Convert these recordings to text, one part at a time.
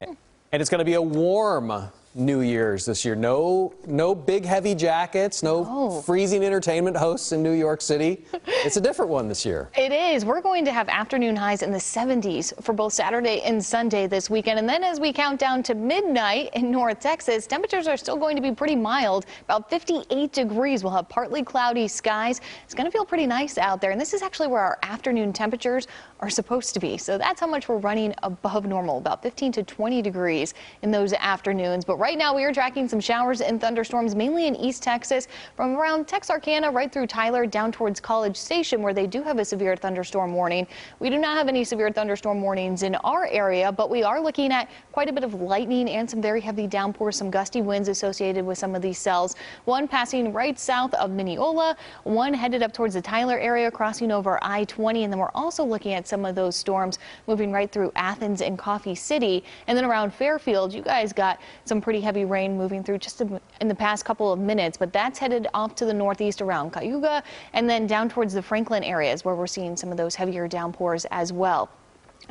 And it's going to be a warm New Year's this year. No big heavy jackets, no freezing entertainment hosts in New York City. It's a different one this year. It is. We're going to have afternoon highs in the 70s for both Saturday and Sunday this weekend. And then as we count down to midnight in North Texas, temperatures are still going to be pretty mild, about 58 degrees. We'll have partly cloudy skies. It's going to feel pretty nice out there. And this is actually where our afternoon temperatures are supposed to be. So that's how much we're running above normal, about 15 to 20 degrees in those afternoons. But right now we are tracking some showers and thunderstorms mainly in East Texas from around Texarkana right through Tyler down towards College Station, where they do have a severe thunderstorm warning. We do not have any severe thunderstorm warnings in our area, but we are looking at quite a bit of lightning and some very heavy downpours, some gusty winds associated with some of these cells. One passing right south of Mineola, one headed up towards the Tyler area crossing over I-20, and then we're also looking at some of those storms moving right through Athens and Coffee City. And then around Fairfield, you guys got some pretty heavy rain moving through just in the past couple of minutes, but that's headed off to the northeast around Cayuga and then down towards the Franklin areas where we're seeing some of those heavier downpours as well.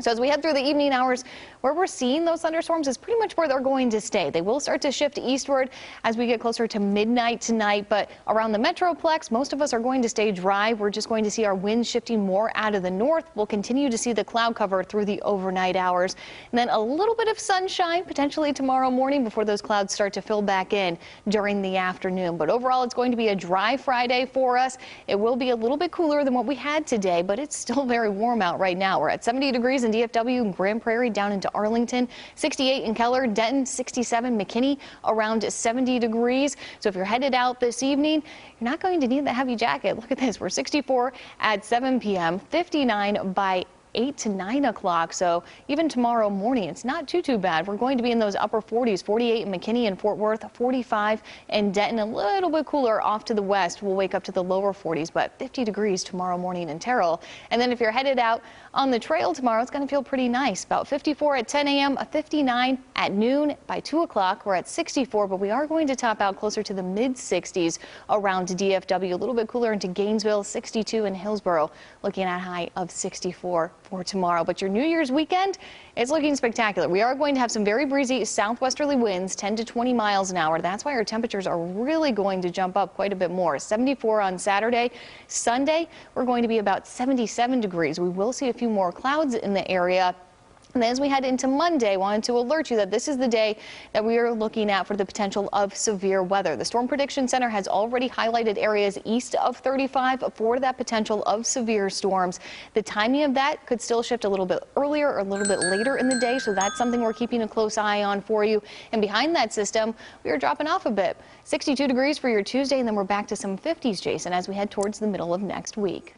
So as we head through the evening hours, where we're seeing those thunderstorms is pretty much where they're going to stay. They will start to shift eastward as we get closer to midnight tonight, but around the Metroplex, most of us are going to stay dry. We're just going to see our winds shifting more out of the north. We'll continue to see the cloud cover through the overnight hours, and then a little bit of sunshine potentially tomorrow morning before those clouds start to fill back in during the afternoon. But overall, it's going to be a dry Friday for us. It will be a little bit cooler than what we had today, but it's still very warm out right now. We're at 70 degrees in DFW and Grand Prairie down into Arlington, 68 in Keller, Denton, 67, McKinney around 70 degrees. So if you're headed out this evening, you're not going to need the heavy jacket. Look at this. We're 64 at 7 p.m., 59 by 8 to 9 o'clock. So even tomorrow morning, it's not too bad. We're going to be in those upper 40s, 48 in McKinney and Fort Worth, 45 in Denton, a little bit cooler off to the west. We'll wake up to the lower 40s, but 50 degrees tomorrow morning in Terrell. And then if you're headed out on the trail tomorrow, it's going to feel pretty nice. About 54 at 10 a.m., a 59 at noon. By 2 o'clock, we're at 64, but we are going to top out closer to the mid 60s around DFW, a little bit cooler into Gainesville, 62 in Hillsborough, looking at a high of 64 for tomorrow. But your New Year's weekend is looking spectacular. We are going to have some very breezy southwesterly winds, 10 to 20 miles an hour. That's why our temperatures are really going to jump up quite a bit more. 74 on Saturday. Sunday, we're going to be about 77 degrees. We will see a few more clouds in the area. And as we head into Monday, wanted to alert you that this is the day that we are looking at for the potential of severe weather. The Storm Prediction Center has already highlighted areas east of 35 for that potential of severe storms. The timing of that could still shift a little bit earlier or a little bit later in the day, so that's something we're keeping a close eye on for you. And behind that system, we are dropping off a bit. 62 degrees for your Tuesday, and then we're back to some 50s, Jason, as we head towards the middle of next week.